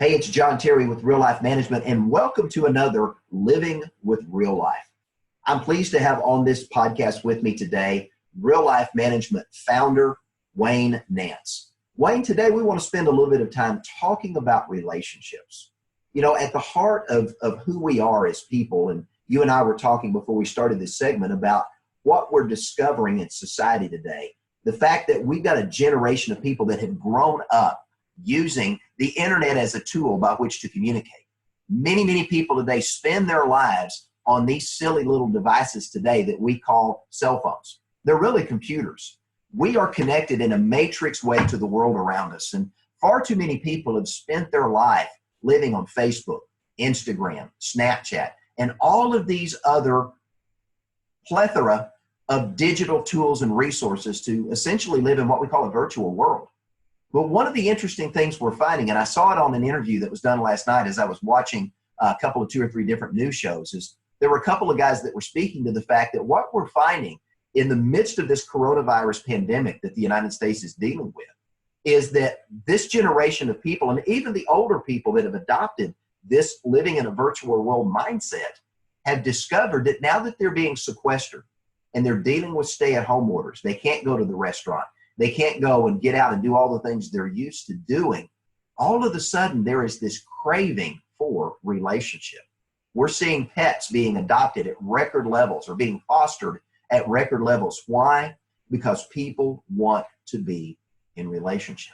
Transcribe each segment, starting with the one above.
Hey, it's John Terry with Real Life Management, and welcome to another Living with Real Life. I'm pleased to have on this podcast with me today, Real Life Management founder, Wayne Nance. Wayne, today we want to spend a little bit of time talking about relationships. You know, at the heart of who we are as people, and you and I were talking before we started this segment about what we're discovering in society today. The fact that we've got a generation of people that have grown up using the internet as a tool by which to communicate. Many people today spend their lives on these silly little devices today that we call cell phones. They're really computers. We are connected in a matrix way to the world around us, and far too many people have spent their life living on Facebook, Instagram, Snapchat, and all of these other plethora of digital tools and resources to essentially live in what we call a virtual world. But one of the interesting things we're finding, and I saw it on an interview that was done last night as I was watching a couple of 2 or 3 different news shows, is there were a couple of guys that were speaking to the fact that what we're finding in the midst of this coronavirus pandemic that the United States is dealing with is that this generation of people, and even the older people that have adopted this living in a virtual world mindset, have discovered that now that they're being sequestered and they're dealing with stay-at-home orders, they can't go to the restaurant, they can't go and get out and do all the things they're used to doing. All of a sudden, there is this craving for relationship. We're seeing pets being adopted at record levels or being fostered at record levels. Why? Because people want to be in relationship.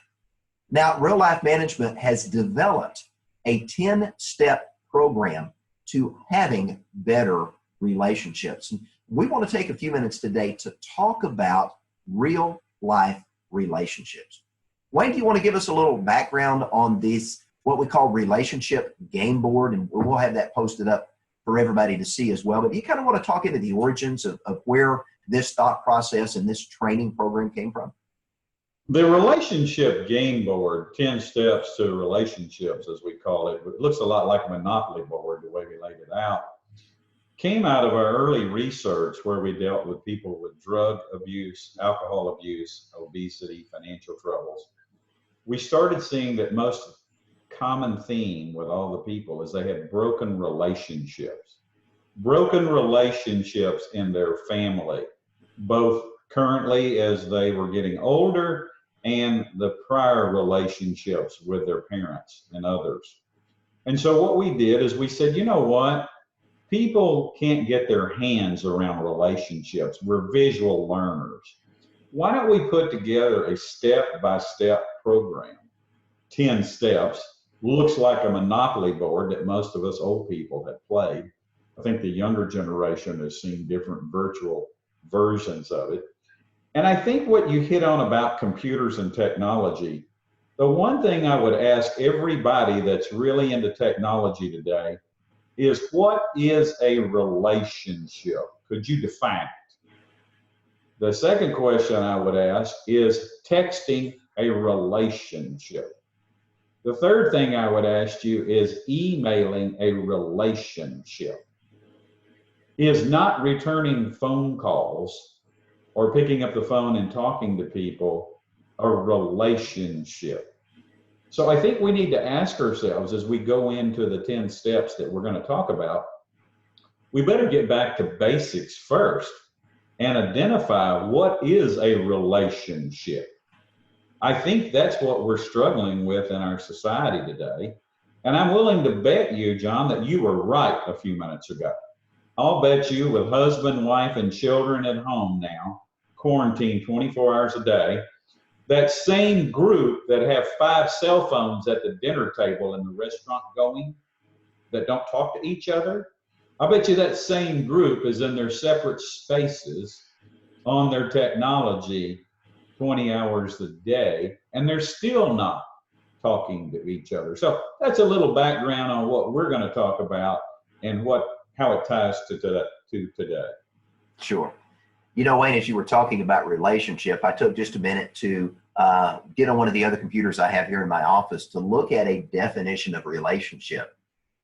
Now, Real Life Management has developed a 10-step program to having better relationships. And we want to take a few minutes today to talk about real life relationships. Wayne, do you want to give us a little background on this, what we call relationship game board? And we'll have that posted up for everybody to see as well. But you kind of want to talk into the origins of where this thought process and this training program came from? The relationship game board, 10 steps to relationships, as we call it, it looks a lot like a Monopoly board, the way we laid it out, came out of our early research where we dealt with people with drug abuse, alcohol abuse, obesity, financial troubles. We started seeing that most common theme with all the people is they had broken relationships in their family, both currently as they were getting older and the prior relationships with their parents and others. And so what we did is we said, you know what? People can't get their hands around relationships. We're visual learners. Why don't we put together a step-by-step program? 10 steps. Looks like a Monopoly board that most of us old people have played. I think the younger generation has seen different virtual versions of it. And I think what you hit on about computers and technology, the one thing I would ask everybody that's really into technology today is, what is a relationship? Could you define it? The second question I would ask is texting a relationship. The third thing I would ask you is emailing a relationship. Is not returning phone calls or picking up the phone and talking to people a relationship? So I think we need to ask ourselves as we go into the 10 steps that we're going to talk about, we better get back to basics first and identify what is a relationship. I think that's what we're struggling with in our society today. And I'm willing to bet you, John, that you were right a few minutes ago. I'll bet you with husband, wife, and children at home now, quarantined 24 hours a day, that same group that have 5 cell phones at the dinner table in the restaurant going, that don't talk to each other, I bet you that same group is in their separate spaces on their technology 20 hours a day, and they're still not talking to each other. So that's a little background on what we're going to talk about and how it ties to today. Sure. You know, Wayne, as you were talking about relationship, I took just a minute to get on one of the other computers I have here in my office to look at a definition of relationship.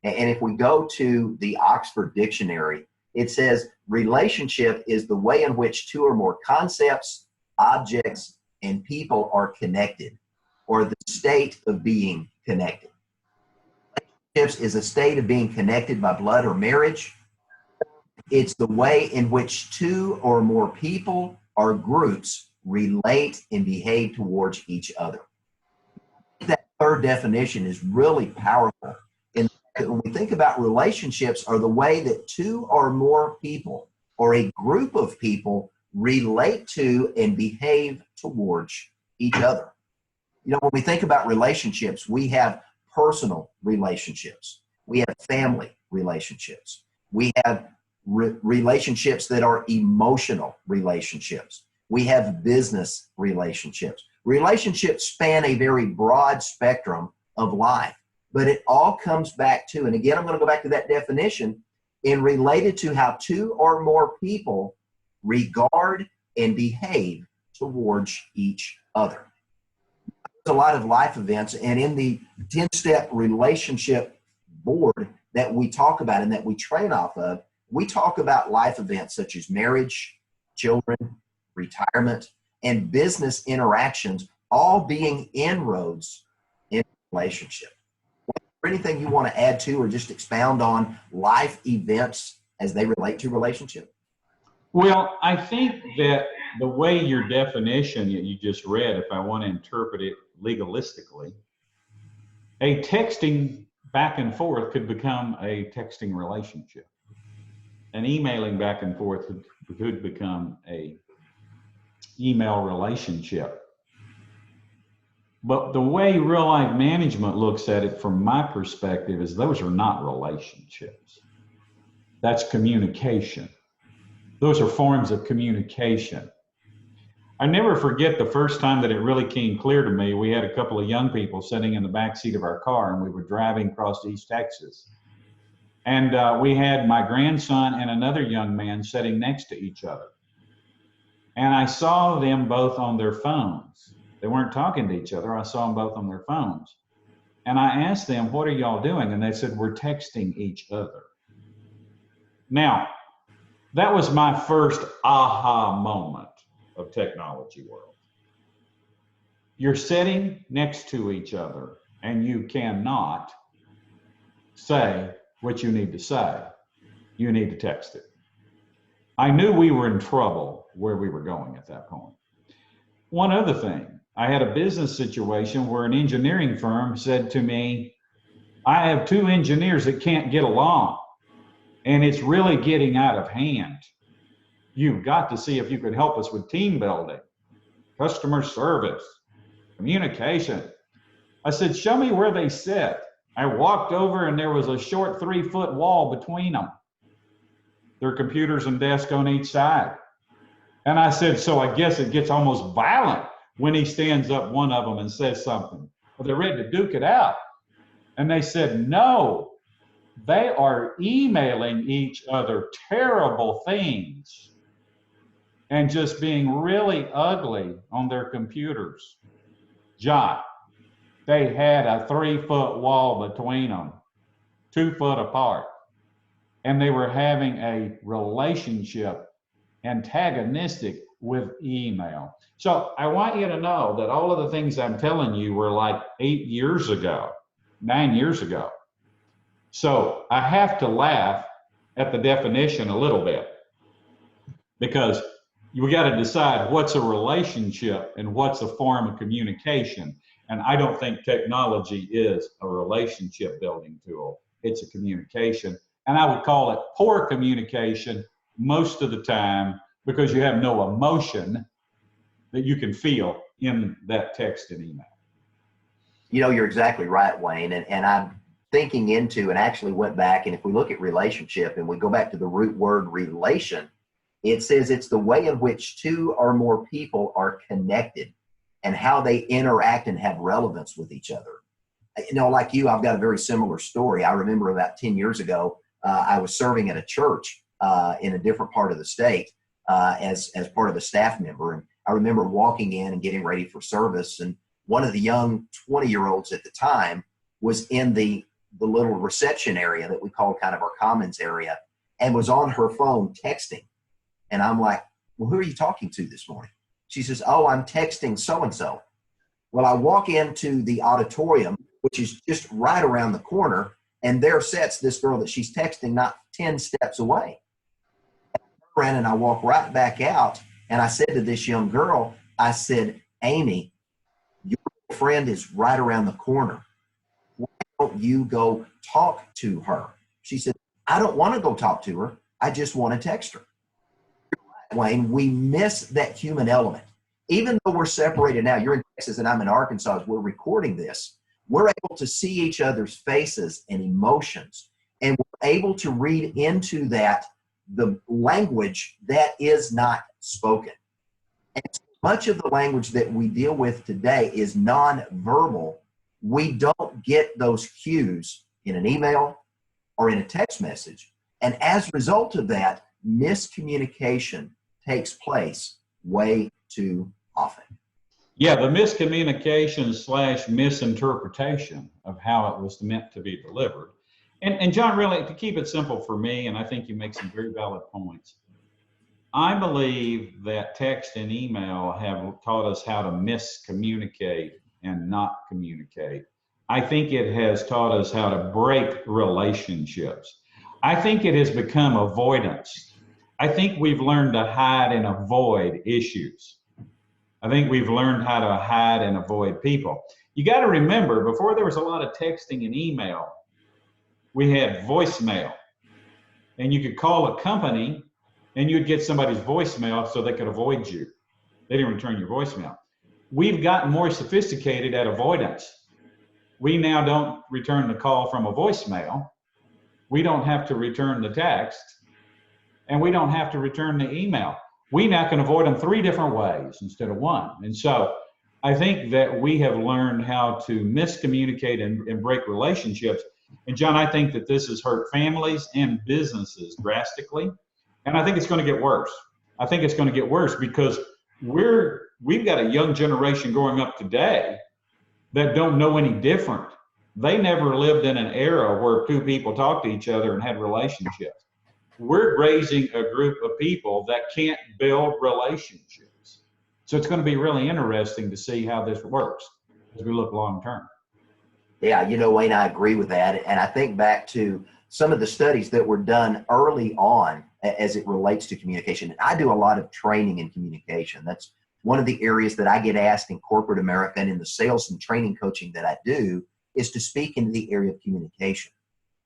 And if we go to the Oxford Dictionary, it says relationship is the way in which 2 or more concepts, objects, and people are connected, or the state of being connected. is a state of being connected by blood or marriage. It's the way in which two or more people or groups relate and behave towards each other. That third definition is really powerful. And when we think about relationships, are the way that two or more people or a group of people relate to and behave towards each other. You know, when we think about relationships, we have personal relationships. We have family relationships. We have relationships that are emotional relationships. We have business relationships. Relationships span a very broad spectrum of life, but it all comes back to, and again, I'm going to go back to that definition, and related to how two or more people regard and behave towards each other. There's a lot of life events, and in the 10-step relationship board that we talk about and that we train off of, we talk about life events such as marriage, children, retirement, and business interactions, all being inroads in relationship. Anything you want to add to or just expound on life events as they relate to relationship? Well, I think that the way your definition that you just read, if I want to interpret it legalistically, a texting back and forth could become a texting relationship. An emailing back and forth could become a email relationship. But the way real life management looks at it from my perspective is those are not relationships. That's communication. Those are forms of communication. I never forget the first time that it really came clear to me. We had a couple of young people sitting in the back seat of our car, and we were driving across East Texas. And we had my grandson and another young man sitting next to each other. And I saw them both on their phones. They weren't talking to each other. I saw them both on their phones. And I asked them, what are y'all doing? And they said, we're texting each other. Now, that was my first aha moment of technology world. You're sitting next to each other and you cannot say what you need to say. You need to text it. I knew we were in trouble where we were going at that point. One other thing, I had a business situation where an engineering firm said to me, I have two engineers that can't get along, and it's really getting out of hand. You've got to see if you could help us with team building, customer service, communication. I said, show me where they sit. I walked over and there was a short 3-foot wall between them. Their computers and desk on each side. And I said, so I guess it gets almost violent when he stands up, one of them, and says something. Well, they're ready to duke it out. And they said, no, they are emailing each other terrible things and just being really ugly on their computers. John, they had a 3-foot wall between them, 2 foot apart. And they were having a relationship antagonistic with email. So I want you to know that all of the things I'm telling you were like 8 years ago, 9 years ago. So I have to laugh at the definition a little bit, because we got to decide what's a relationship and what's a form of communication. And I don't think technology is a relationship building tool. It's a communication. And I would call it poor communication most of the time, because you have no emotion that you can feel in that text and email. You know, you're exactly right, Wayne. And I'm thinking into and actually went back, and if we look at relationship and we go back to the root word relation, it says it's the way in which two or more people are connected and how they interact and have relevance with each other. You know, like you, I've got a very similar story. I remember about 10 years ago, I was serving at a church in a different part of the state as part of a staff member. And I remember walking in and getting ready for service. And one of the young 20-year-olds at the time was in the little reception area that we call kind of our commons area, and was on her phone texting. And I'm like, well, who are you talking to this morning? She says, oh, I'm texting so-and-so. Well, I walk into the auditorium, which is just right around the corner, And there sits this girl that she's texting not 10 steps away. I turn around and I walk right back out, and I said to this young girl, I said, Amy, your friend is right around the corner. Why don't you go talk to her? She said, I don't want to go talk to her. I just want to text her. Wayne, we miss that human element. Even though we're separated now, you're in Texas and I'm in Arkansas, as we're recording this, we're able to see each other's faces and emotions, and we're able to read into that the language that is not spoken. And so much of the language that we deal with today is nonverbal. We don't get those cues in an email or in a text message. And as a result of that, miscommunication takes place way too often. Yeah, the miscommunication / misinterpretation of how it was meant to be delivered. And John, really, to keep it simple for me, and I think you make some very valid points, I believe that text and email have taught us how to miscommunicate and not communicate. I think it has taught us how to break relationships. I think it has become avoidance. I think we've learned to hide and avoid issues. I think we've learned how to hide and avoid people. You got to remember, before there was a lot of texting and email, we had voicemail. And you could call a company and you'd get somebody's voicemail so they could avoid you. They didn't return your voicemail. We've gotten more sophisticated at avoidance. We now don't return the call from a voicemail. We don't have to return the text, and we don't have to return the email. We now can avoid them 3 different ways instead of 1. And so I think that we have learned how to miscommunicate and break relationships. And John, I think that this has hurt families and businesses drastically. And I think it's going to get worse. I think it's going to get worse because we've got a young generation growing up today that don't know any different. They never lived in an era where 2 people talked to each other and had relationships. We're raising a group of people that can't build relationships. So it's going to be really interesting to see how this works as we look long term. Yeah, Wayne, I agree with that. And I think back to some of the studies that were done early on as it relates to communication. And I do a lot of training in communication. That's one of the areas that I get asked in corporate America and in the sales and training coaching that I do is to speak into the area of communication.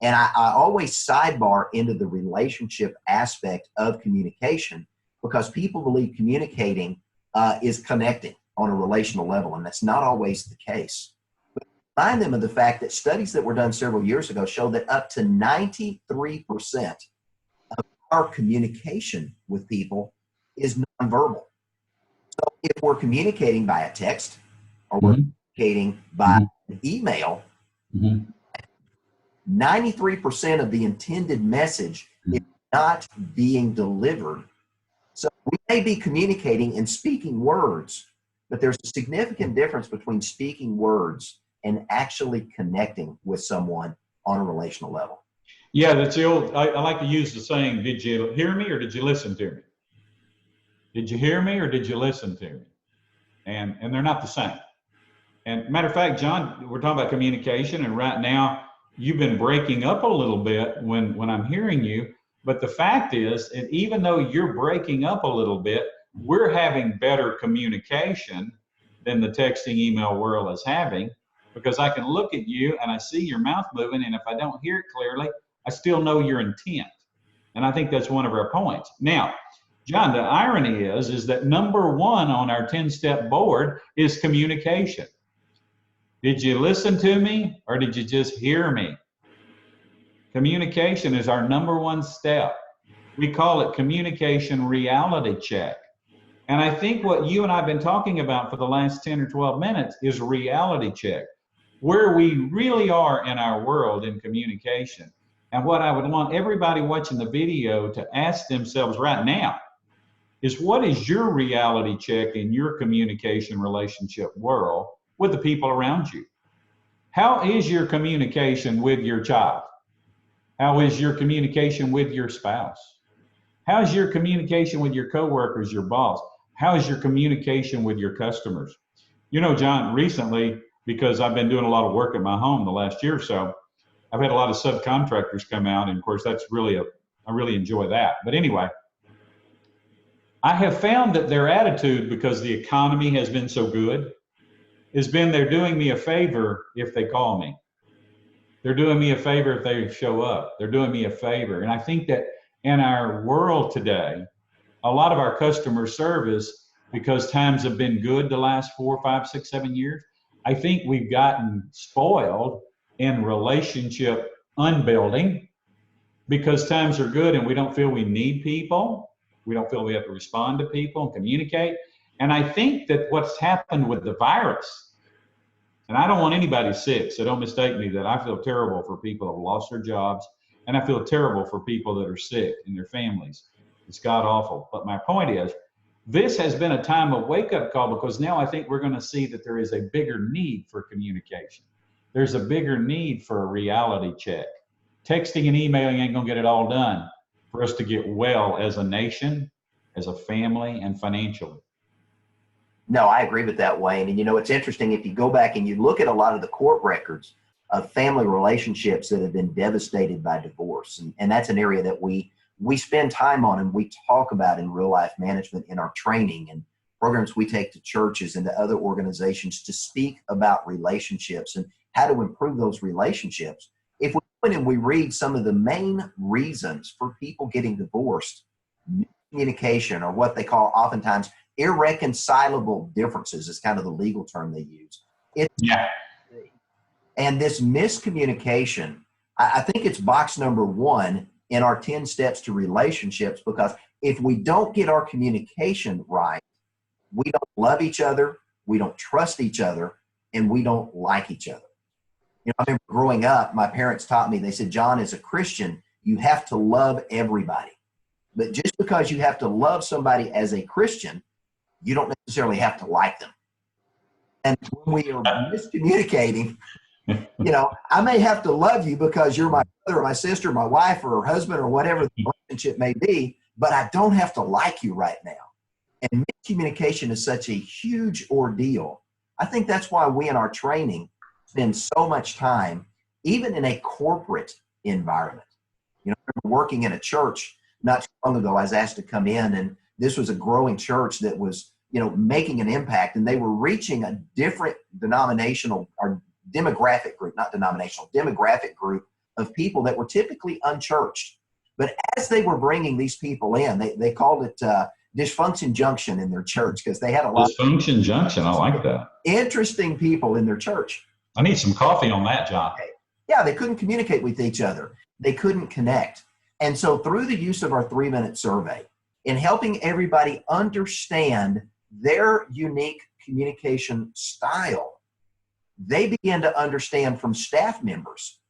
And I always sidebar into the relationship aspect of communication because people believe communicating is connecting on a relational level, and that's not always the case. But remind them of the fact that studies that were done several years ago show that up to 93% of our communication with people is nonverbal. So if we're communicating by a text or we're communicating by an email, 93% of the intended message is not being delivered. So we may be communicating and speaking words, but there's a significant difference between speaking words and actually connecting with someone on a relational level. Yeah, that's the old, I like to use the saying, did you hear me or did you listen to me? Did you hear me or did you listen to me? And they're not the same. And matter of fact, John, we're talking about communication, and right now you've been breaking up a little bit when I'm hearing you. But the fact is, and even though you're breaking up a little bit, we're having better communication than the texting email world is having, because I can look at you and I see your mouth moving, and if I don't hear it clearly, I still know your intent. And I think that's one of our points. Now, John, the irony is that number 1 on our 10-step board is communication. Did you listen to me or did you just hear me? Communication is our number 1 step. We call it communication reality check. And I think what you and I have been talking about for the last 10 or 12 minutes is reality check, where we really are in our world in communication. And what I would want everybody watching the video to ask themselves right now is, what is your reality check in your communication relationship world with the people around you? How is your communication with your child? How is your communication with your spouse? How is your communication with your coworkers, your boss? How is your communication with your customers? John, recently, because I've been doing a lot of work at my home the last year or so, I've had a lot of subcontractors come out, and of course that's really I really enjoy that. But anyway, I have found that their attitude, because the economy has been so good, has been they're doing me a favor if they call me. They're doing me a favor if they show up. They're doing me a favor. And I think that in our world today, a lot of our customer service, because times have been good the last 4, 5, 6, 7 years, I think we've gotten spoiled in relationship unbuilding because times are good and we don't feel we need people. We don't feel we have to respond to people and communicate. And I think that what's happened with the virus, and I don't want anybody sick, so don't mistake me that I feel terrible for people who have lost their jobs, and I feel terrible for people that are sick and their families. It's god awful. But my point is, this has been a time of wake-up call, because now I think we're going to see that there is a bigger need for communication. There's a bigger need for a reality check. Texting and emailing ain't going to get it all done for us to get well as a nation, as a family, and financially. No, I agree with that, Wayne. And you know, it's interesting, if you go back and you look at a lot of the court records of family relationships that have been devastated by divorce, and that's an area that we spend time on and we talk about in real life management in our training and programs we take to churches and to other organizations to speak about relationships and how to improve those relationships. If we go in and we read some of the main reasons for people getting divorced, communication, or what they call oftentimes irreconcilable differences is kind of the legal term they use. And this miscommunication, I think it's box number 1 in our 10 steps to relationships, because if we don't get our communication right, we don't love each other, we don't trust each other, and we don't like each other. You know, I remember growing up, my parents taught me, they said, John, as a Christian, you have to love everybody. But just because you have to love somebody as a Christian, you don't necessarily have to like them. And when we are miscommunicating, you know, I may have to love you because you're my brother or my sister, my wife or husband or whatever the relationship may be, but I don't have to like you right now. And miscommunication is such a huge ordeal. I think that's why we in our training spend so much time, even in a corporate environment. You know, I remember working in a church not too long ago. I was asked to come in, and this was a growing church that was, you know, making an impact, and they were reaching a different denominational or demographic group, not denominational, demographic group of people that were typically unchurched. But as they were bringing these people in, they called it Dysfunction Junction in their church, because they had a lot Dysfunction Junction, I like that. Interesting people in their church. I need some coffee on that, John. Yeah, they couldn't communicate with each other. They couldn't connect. And so through the use of our 3-minute survey, in helping everybody understand their unique communication style, they began to understand from staff members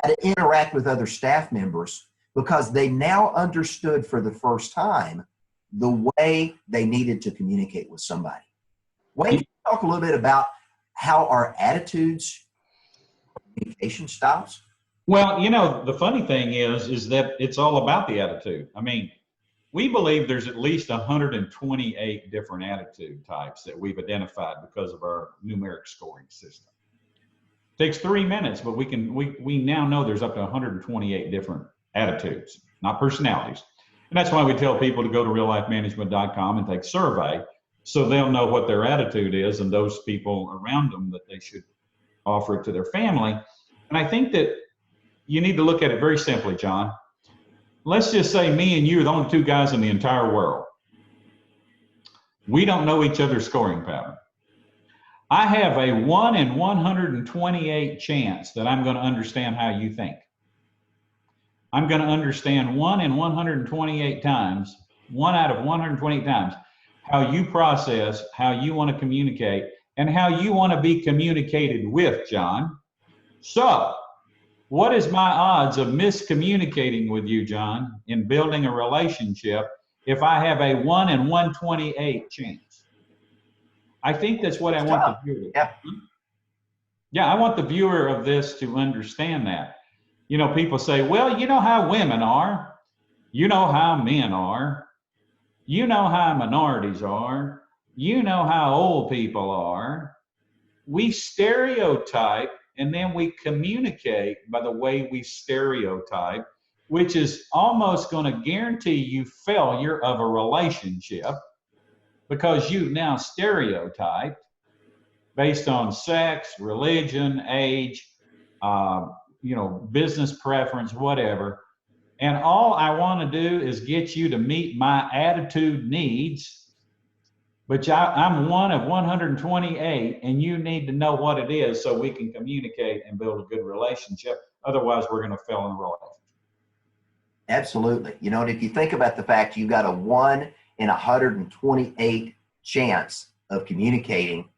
how to interact with other staff members, because they now understood for the first time the way they needed to communicate with somebody. Wayne, can you talk a little bit about how our attitudes, communication styles? Well, you know, the funny thing is that it's all about the attitude. I mean, we believe there's at least 128 different attitude types that we've identified because of our numeric scoring system. It takes 3 minutes, but we now know there's up to 128 different attitudes, not personalities. And that's why we tell people to go to reallifemanagement.com and take a survey, so they'll know what their attitude is and those people around them that they should offer it to their family. And I think that you need to look at it very simply, John. Let's just say me and you are the only 2 guys in the entire world. We don't know each other's scoring pattern. I have a 1 in 128 chance that I'm going to understand how you think. I'm going to understand 1 in 128 times, 1 out of 128 times, how you process, how you want to communicate, and how you want to be communicated with, John. So, what is my odds of miscommunicating with you, John, in building a relationship if I have a 1 in 128 chance? I think that's what I want the viewer. Yeah, I want the viewer of this to understand that. You know, people say, well, you know how women are. You know how men are. You know how minorities are. You know how old people are. We stereotype and then we communicate by the way we stereotype, which is almost going to guarantee you failure of a relationship because you've now stereotyped based on sex, religion, age, business preference, whatever. And all I want to do is get you to meet my attitude needs, but I'm one of 128, and you need to know what it is so we can communicate and build a good relationship. Otherwise, we're going to fail in the relationship. Absolutely. And if you think about the fact you've got a 1 in 128 chance of communicating,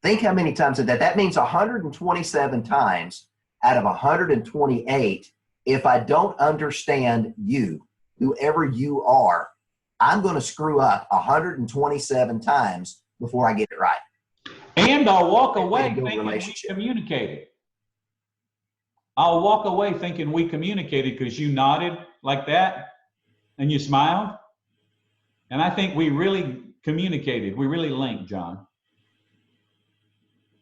think how many times that means 127 times out of 128. If I don't understand you, whoever you are, I'm going to screw up 127 times before I get it right. And I'll walk away thinking we communicated. I'll walk away thinking we communicated because you nodded like that and you smiled. And I think we really communicated. We really linked, John.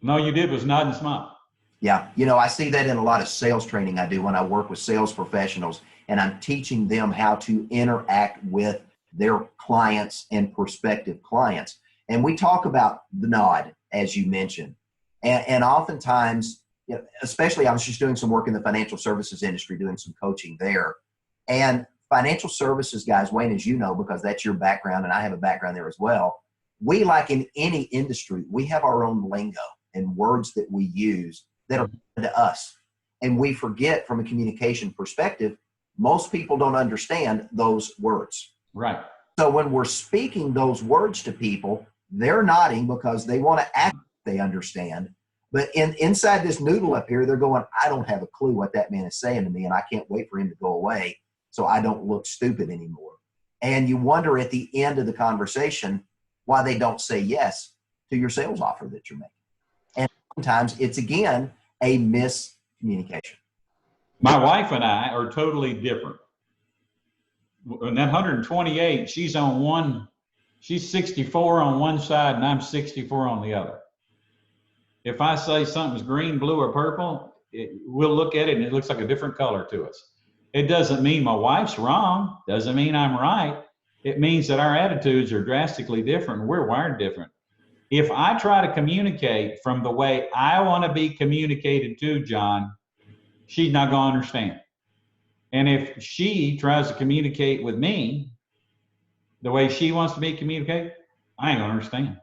And all you did was nod and smile. Yeah. I see that in a lot of sales training I do when I work with sales professionals, and I'm teaching them how to interact with their clients and prospective clients. And we talk about the nod, as you mentioned. And oftentimes, especially I was just doing some work in the financial services industry, doing some coaching there. And financial services guys, Wayne, as you know, because that's your background and I have a background there as well, we, like in any industry, we have our own lingo and words that we use that are to us. And we forget from a communication perspective, most people don't understand those words. Right. So when we're speaking those words to people, they're nodding because they want to act they understand. But inside this noodle up here, they're going, I don't have a clue what that man is saying to me, and I can't wait for him to go away so I don't look stupid anymore. And you wonder at the end of the conversation why they don't say yes to your sales offer that you're making. And sometimes it's, again, a miscommunication. My wife and I are totally different. In that 128, she's 64 on one side and I'm 64 on the other. If I say something's green, blue, or purple, we'll look at it and it looks like a different color to us. It doesn't mean my wife's wrong. Doesn't mean I'm right. It means that our attitudes are drastically different and we're wired different. If I try to communicate from the way I want to be communicated to, John, she's not going to understand. And if she tries to communicate with me the way she wants to be communicated, I ain't going to understand.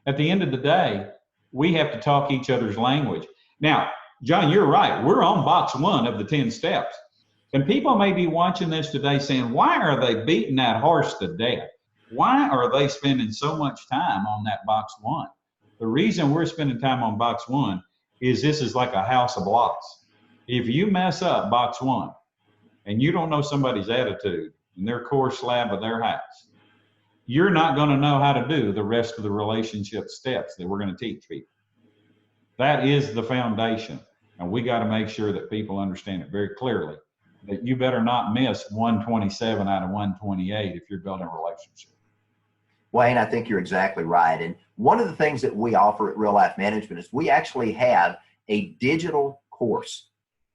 At the end of the day, we have to talk each other's language. Now, John, you're right. We're on box 1 of the 10 steps. And people may be watching this today saying, why are they beating that horse to death? Why are they spending so much time on that box 1? The reason we're spending time on box 1 is this is like a house of blocks. If you mess up box 1 and you don't know somebody's attitude and their core slab of their house, you're not going to know how to do the rest of the relationship steps that we're going to teach people. That is the foundation. And we got to make sure that people understand it very clearly, that you better not miss 127 out of 128 if you're building a relationship. Wayne, I think you're exactly right. And one of the things that we offer at Real Life Management is we actually have a digital course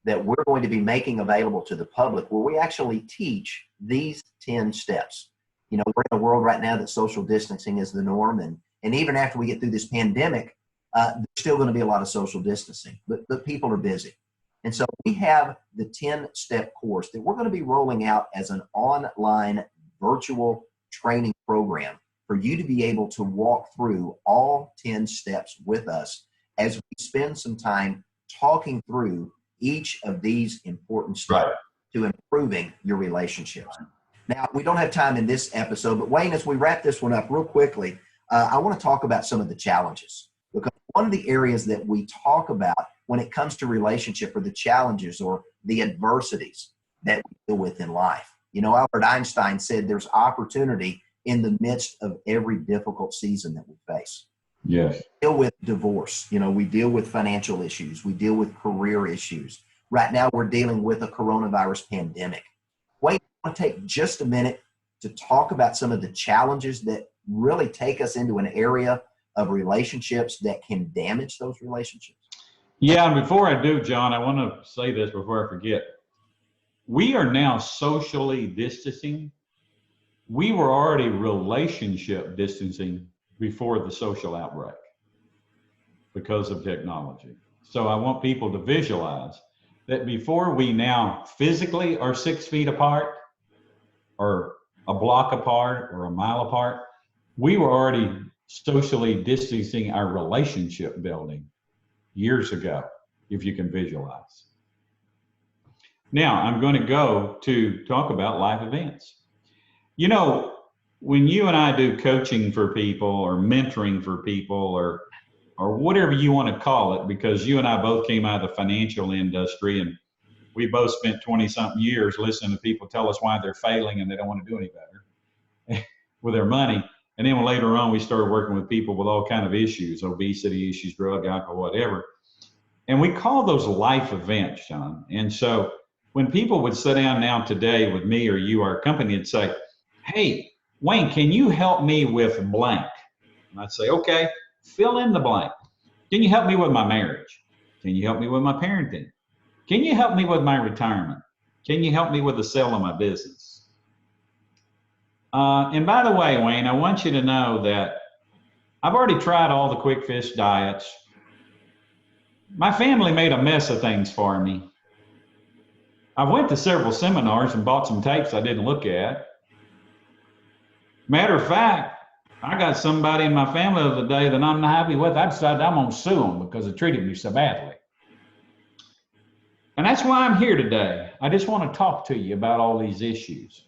that we're going to be making available to the public where we actually teach these 10 steps. We're in a world right now that social distancing is the norm. And even after we get through this pandemic, there's still going to be a lot of social distancing, but people are busy. And so we have the 10-step course that we're going to be rolling out as an online virtual training program for you to be able to walk through all 10 steps with us as we spend some time talking through each of these important steps to improving your relationships. Now, we don't have time in this episode, but Wayne, as we wrap this one up real quickly, I want to talk about some of the challenges, because one of the areas that we talk about when it comes to relationship are the challenges or the adversities that we deal with in life. Albert Einstein said there's opportunity in the midst of every difficult season that we face. Yes. We deal with divorce. We deal with financial issues. We deal with career issues. Right now, we're dealing with a coronavirus pandemic. Wayne, I want to take just a minute to talk about some of the challenges that really take us into an area of relationships that can damage those relationships. Yeah, and before I do, John, I want to say this before I forget. We are now socially distancing. We were already relationship distancing before the social outbreak because of technology. So I want people to visualize that before we now physically are 6 feet apart or a block apart or a mile apart, we were already socially distancing our relationship building years ago, if you can visualize. Now, I'm going to go to talk about life events. You know, when you and I do coaching for people or mentoring for people or whatever you want to call it, because you and I both came out of the financial industry and we both spent 20 something years listening to people tell us why they're failing and they don't want to do any better with their money. And then later on, we started working with people with all kind of issues, obesity issues, drug, alcohol, whatever. And we call those life events, John. And so when people would sit down now today with me or you, our company, and say, hey, Wayne, can you help me with blank? And I'd say, okay, fill in the blank. Can you help me with my marriage? Can you help me with my parenting? Can you help me with my retirement? Can you help me with the sale of my business? And by the way, Wayne, I want you to know that I've already tried all the quick fish diets. My family made a mess of things for me. I went to several seminars and bought some tapes I didn't look at. Matter of fact, I got somebody in my family the other day that I'm not happy with. I decided I'm going to sue them because they treated me so badly. And that's why I'm here today. I just want to talk to you about all these issues.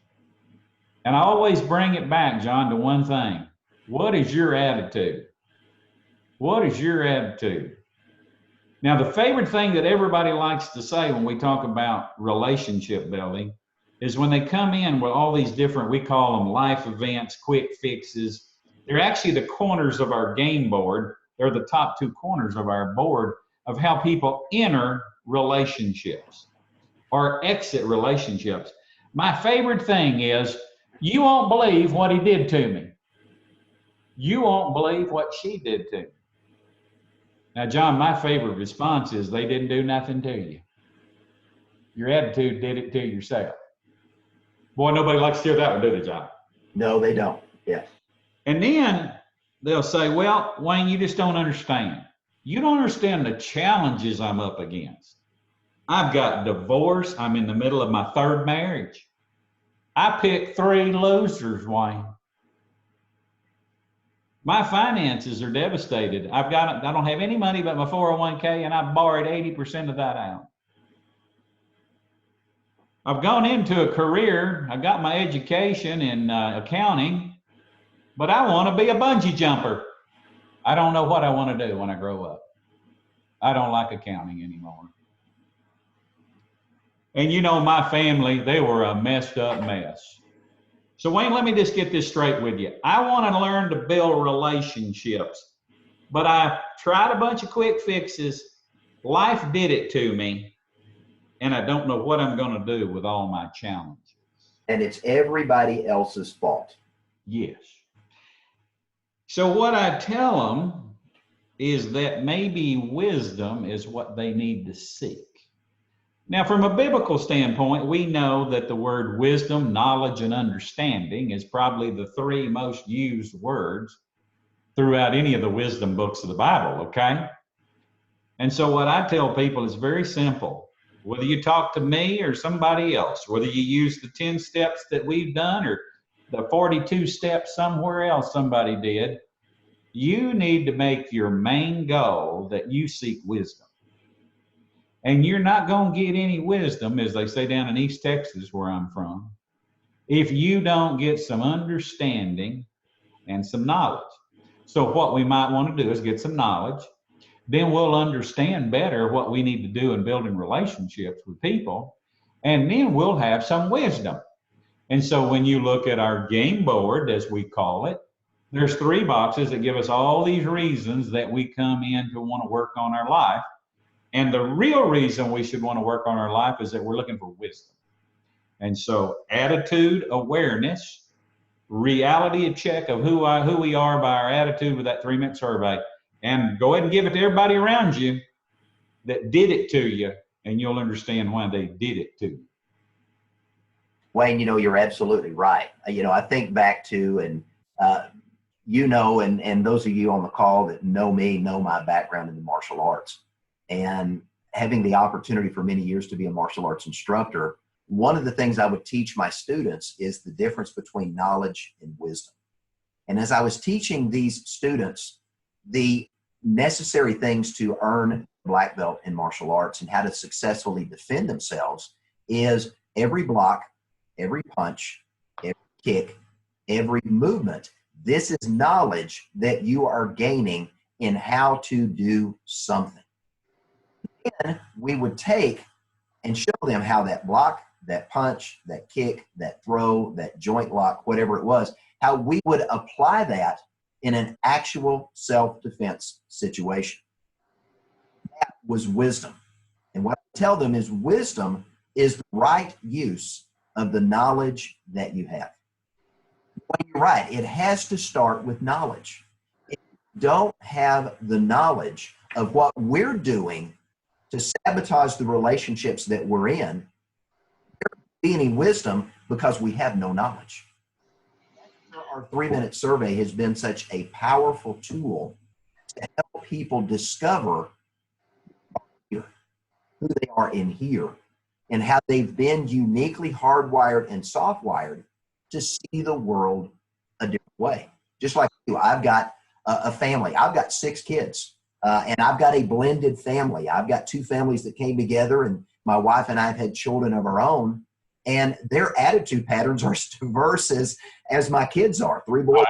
And I always bring it back, John, to one thing. What is your attitude? What is your attitude? Now, the favorite thing that everybody likes to say when we talk about relationship building is when they come in with all these different, we call them life events, quick fixes. They're actually the corners of our game board. They're the top two corners of our board of how people enter relationships or exit relationships. My favorite thing is, you won't believe what he did to me. You won't believe what she did to me. Now, John, my favorite response is they didn't do nothing to you. Your attitude did it to yourself. Boy, nobody likes to hear that one, do they, John? No, they don't. Yeah. And then they'll say, well, Wayne, you just don't understand. You don't understand the challenges I'm up against. I've got divorce. I'm in the middle of my third marriage. I picked 3 losers, Wayne. My finances are devastated. I don't have any money but my 401k, and I borrowed 80% of that out. I've gone into a career. I got my education in accounting, but I want to be a bungee jumper. I don't know what I want to do when I grow up. I don't like accounting anymore. And you know, my family, they were a messed up mess. So Wayne, let me just get this straight with you. I want to learn to build relationships, but I tried a bunch of quick fixes. Life did it to me, and I don't know what I'm going to do with all my challenges. And it's everybody else's fault. Yes. So what I tell them is that maybe wisdom is what they need to seek. Now, from a biblical standpoint, we know that the word wisdom, knowledge, and understanding is probably the 3 most used words throughout any of the wisdom books of the Bible, okay? And so what I tell people is very simple. Whether you talk to me or somebody else, whether you use the 10 steps that we've done or the 42 steps somewhere else somebody did, you need to make your main goal that you seek wisdom. And you're not going to get any wisdom, as they say down in East Texas, where I'm from, if you don't get some understanding and some knowledge. So what we might want to do is get some knowledge. Then we'll understand better what we need to do in building relationships with people. And then we'll have some wisdom. And so when you look at our game board, as we call it, there's 3 boxes that give us all these reasons that we come in to want to work on our life. And the real reason we should want to work on our life is that we're looking for wisdom. And so attitude, awareness, reality check of who we are by our attitude with that 3-minute survey. And go ahead and give it to everybody around you. that did it to you, and you'll understand why they did it to you. Wayne, you're absolutely right. I think back to, and and those of you on the call that know me know my background in the martial arts. And having the opportunity for many years to be a martial arts instructor, one of the things I would teach my students is the difference between knowledge and wisdom. And as I was teaching these students the necessary things to earn black belt in martial arts and how to successfully defend themselves is every block, every punch, every kick, every movement. This is knowledge that you are gaining in how to do something. Then we would take and show them how that block, that punch, that kick, that throw, that joint lock, whatever it was, how we would apply that in an actual self-defense situation. That was wisdom. And what I tell them is wisdom is the right use of the knowledge that you have. Well, you're right. It has to start with knowledge. If you don't have the knowledge of what we're doing to sabotage the relationships that we're in, there won't be any wisdom because we have no knowledge. Our 3-minute survey has been such a powerful tool to help people discover who they are in here and how they've been uniquely hardwired and softwired to see the world a different way. Just like you, I've got a family. I've got 6 kids, and I've got a blended family. I've got 2 families that came together, and my wife and I have had children of our own, and their attitude patterns are as diverse as my kids are. 3 boys,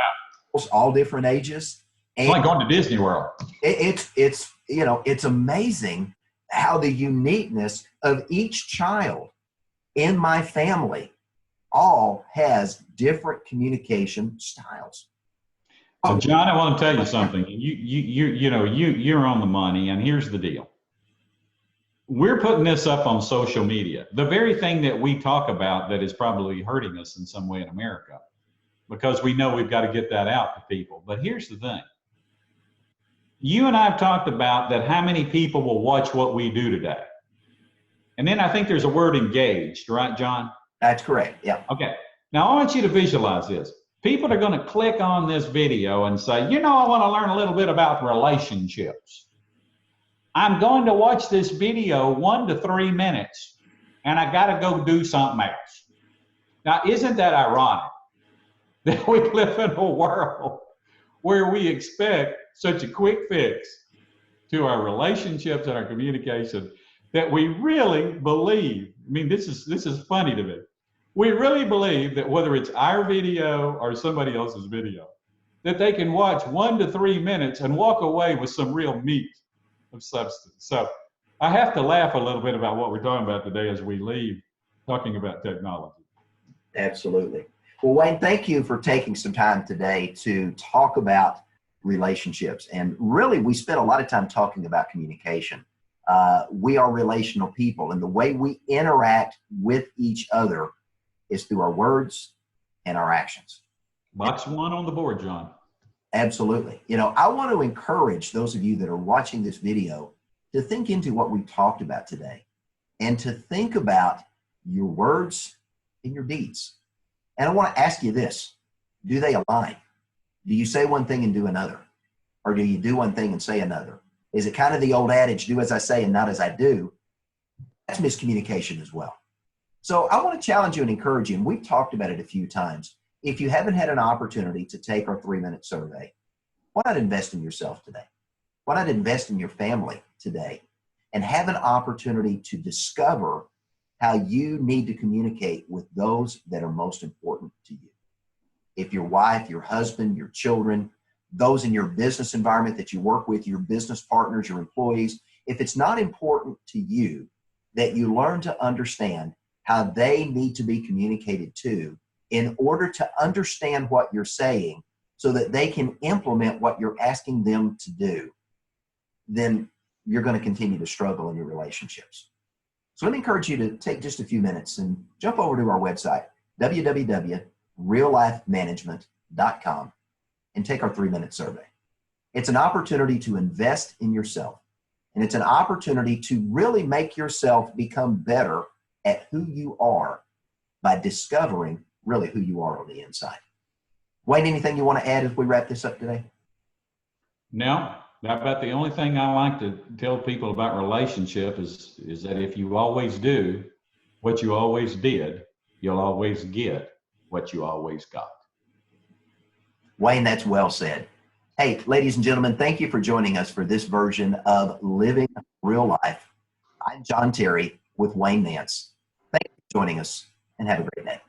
wow. All different ages. And it's like going to Disney World. It's amazing how the uniqueness of each child in my family all has different communication styles. So John, I want to tell you something. You're on the money, and here's the deal. We're putting this up on social media, the very thing that we talk about that is probably hurting us in some way in America, because we know we've got to get that out to people. But here's the thing. You and I have talked about that how many people will watch what we do today. And then I think there's a word engaged, right, John? That's correct, yeah. Okay, now I want you to visualize this. People are going to click on this video and say, I want to learn a little bit about relationships. I'm going to watch this video 1 to 3 minutes, and I got to go do something else. Now, isn't that ironic that we live in a world where we expect such a quick fix to our relationships and our communication that we really believe, this is funny to me. We really believe that whether it's our video or somebody else's video, that they can watch 1 to 3 minutes and walk away with some real meat of substance. So I have to laugh a little bit about what we're talking about today as we leave talking about technology. Absolutely. Well, Wayne, thank you for taking some time today to talk about relationships. And really, we spent a lot of time talking about communication. We are relational people, and the way we interact with each other is through our words and our actions. Box 1 on the board, John. Absolutely. I want to encourage those of you that are watching this video to think into what we talked about today and to think about your words and your deeds. And I want to ask you this. Do they align? Do you say one thing and do another? Or do you do one thing and say another? Is it kind of the old adage, do as I say and not as I do? That's miscommunication as well. So I want to challenge you and encourage you, and we've talked about it a few times. If you haven't had an opportunity to take our 3-minute survey, why not invest in yourself today? Why not invest in your family today and have an opportunity to discover how you need to communicate with those that are most important to you? If your wife, your husband, your children, those in your business environment that you work with, your business partners, your employees, if it's not important to you, that you learn to understand how they need to be communicated to in order to understand what you're saying so that they can implement what you're asking them to do, then you're going to continue to struggle in your relationships. So let me encourage you to take just a few minutes and jump over to our website, www.reallifemanagement.com, and take our 3-minute survey. It's an opportunity to invest in yourself And it's an opportunity to really make yourself become better at who you are by discovering really who you are on the inside. Wayne, anything you want to add as we wrap this up today? Now, about the only thing I like to tell people about relationship is that if you always do what you always did, you'll always get what you always got. Wayne, that's well said. Hey, ladies and gentlemen, thank you for joining us for this version of Living Real Life. I'm John Terry with Wayne Nance. Thank you for joining us, and have a great day.